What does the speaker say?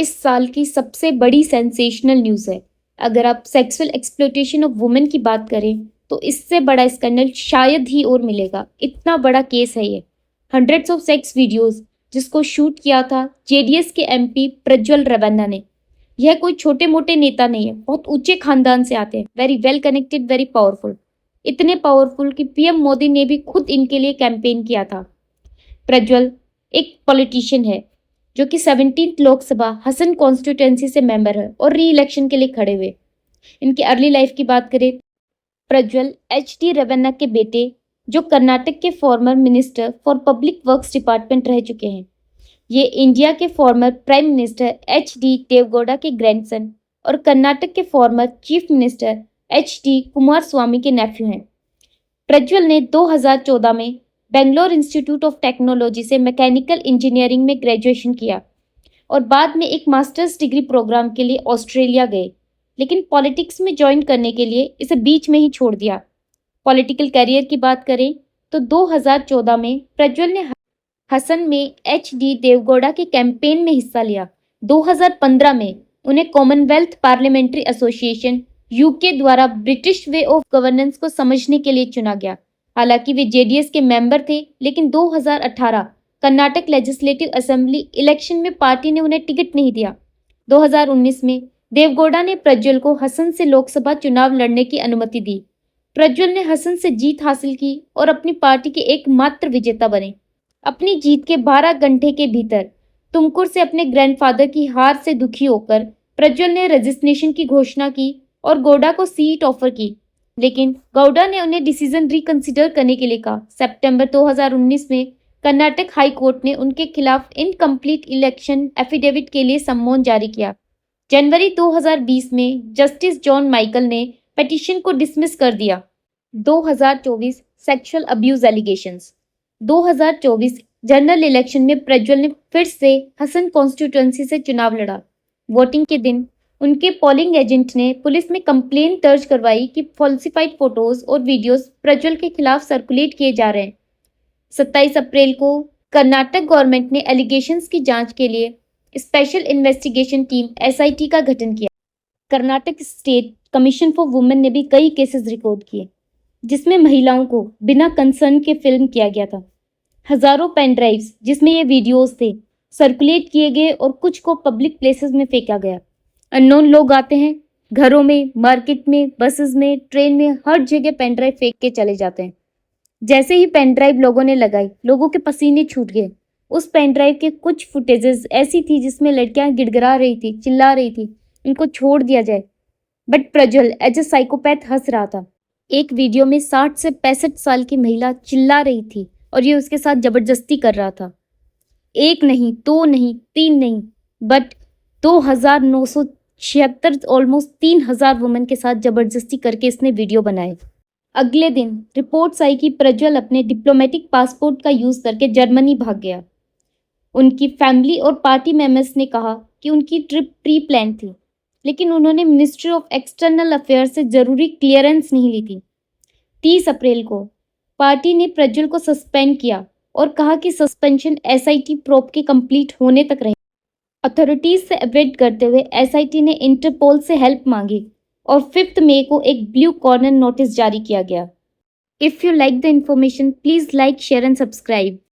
इस साल की सबसे बड़ी सेंसेशनल न्यूज़ है। अगर आप सेक्सुअल एक्सप्लॉयटेशन ऑफ वुमेन की बात करें तो इससे बड़ा स्कैंडल शायद ही और मिलेगा। इतना बड़ा केस है ये। हंड्रेड्स ऑफ सेक्स वीडियोस जिसको शूट किया था जेडीएस के एमपी प्रज्वल रेवन्ना ने। यह कोई छोटे मोटे नेता नहीं है, बहुत ऊंचे खानदान से आते हैं, very well connected, very powerful. इतने पावरफुल कि पीएम मोदी ने भी खुद इनके लिए कैंपेन किया था। प्रज्वल एक पॉलिटिशियन है जो कि 17th लोकसभा हसन कॉन्स्टिट्यूएंसी से मेंबर है और री इलेक्शन के लिए खड़े हुए। इनकी अर्ली लाइफ की बात करें, प्रज्वल एच.डी. रेवन्ना के बेटे जो कर्नाटक के former minister for public works department रह चुके हैं। ये इंडिया के former prime minister HD. Deve Gowda के ग्रैंडसन और कर्नाटक के former chief minister HD. Kumaraswamy के नेफ्यू हैं। प्रज्वल ने 2014 में बेंगलोर इंस्टीट्यूट ऑफ टेक्नोलॉजी से मैकेनिकल इंजीनियरिंग में ग्रेजुएशन किया और बाद में एक मास्टर्स डिग्री प्रोग्राम के लिए ऑस्ट्रेलिया गए, लेकिन पॉलिटिक्स में ज्वाइन करने के लिए इसे बीच में ही छोड़ दिया। पॉलिटिकल करियर की बात करें तो 2014 में प्रज्वल ने हसन में एच.डी. देवगौड़ा के कैंपेन में हिस्सा लिया। 2015 में उन्हें कॉमनवेल्थ पार्लियामेंट्री एसोसिएशन यूके द्वारा ब्रिटिश वे ऑफ गवर्नेंस को समझने के लिए चुना गया। हालांकि वे जेडीएस के मेंबर थे, लेकिन 2018 कर्नाटक लेजिस्लेटिव असेंबली इलेक्शन में पार्टी ने उन्हें टिकट नहीं दिया। 2019 में देवगौड़ा ने प्रज्वल को हसन से लोकसभा चुनाव लड़ने की अनुमति दी। प्रज्वल ने हसन से जीत हासिल की और अपनी पार्टी के एकमात्र विजेता बने। अपनी जीत के 12 घंटे के भीतर तुमकुर से अपने ग्रैंडफादर की हार से दुखी होकर प्रज्वल ने रेजिग्नेशन की घोषणा की और गौड़ा को सीट ऑफर की, लेकिन गौड़ा ने उन्हें डिसीजन रिकंसिडर करने के लिए कहा। सितंबर 2019 में कर्नाटक हाई कोर्ट ने उनके खिलाफ इनकम्प्लीट इलेक्शन एफिडेविट के लिए सम्मन जारी किया। जनवरी 2020 में जस्टिस जॉन माइकल ने पिटीशन को डिसमिस कर दिया। 2024 sexual abuse allegations. 2024 general election में प्रज्वल ने फिर से हसन कॉन्स्टिट्यूएंसी से चुनाव लड़ा। वोटिंग के दिन उनके पोलिंग एजेंट ने पुलिस में कंप्लेन दर्ज करवाई कि फॉल्सिफाइड फोटोज और वीडियोस प्रज्वल के खिलाफ सर्कुलेट किए जा रहे हैं। 27 अप्रैल को कर्नाटक गवर्नमेंट ने एलिगेशंस की जांच के लिए स्पेशल इन्वेस्टिगेशन टीम एसआईटी का गठन किया। Karnataka state commission for women ने भी कई केसेस रिकॉर्ड किए जिसमें महिलाओं को बिना कंसर्न के फिल्म किया गया था। हजारों पेन ड्राइव्स जिसमें ये वीडियोस थे सर्कुलेट किए गए और कुछ को पब्लिक प्लेसेस में फेंका गया। अननोन लोग आते हैं, घरों में, मार्केट में, बसेस में, ट्रेन में, हर जगह पेन ड्राइव फेंक के चले जाते हैं। जैसे ही पेन ड्राइव लोगों ने लगाई, लोगों के पसीने छूट गए। उस पेन ड्राइव के कुछ फुटेजेस ऐसी थी जिसमें लड़कियां गिड़गिड़ा रही थी, चिल्ला रही थी, इनको छोड़ दिया जाए। But Prajwal as a psychopath हंस रहा था। एक वीडियो में 60 से 65 साल की महिला चिल्ला रही थी और ये उसके साथ जबरदस्ती कर रहा था। एक नहीं, दो नहीं, तीन नहीं, बट 2976 ऑलमोस्ट 3000 वुमेन के साथ जबरदस्ती करके इसने वीडियो बनाए। अगले दिन रिपोर्ट्स आई कि प्रज्वल अपने डिप्लोमेटिक पासपोर्ट का यूज करके जर्मनी भाग गया। उनकी फैमिली और पार्टी मेंबर्स ने कहा कि उनकी ट्रिप प्री प्लान थी, लेकिन उन्होंने मिनिस्ट्री ऑफ एक्सटर्नल अफेयर्स से जरूरी क्लियरेंस नहीं ली थी। 30 अप्रैल को पार्टी ने प्रज्वल को सस्पेंड किया और कहा कि सस्पेंशन एसआईटी प्रोब के कंप्लीट होने तक रहे। अथॉरिटीज से अवेट करते हुए एसआईटी ने इंटरपोल से हेल्प मांगी और 5 मई को एक ब्लू कॉर्नर नोटिस जारी किया गया। If you like the information, please like, share and subscribe.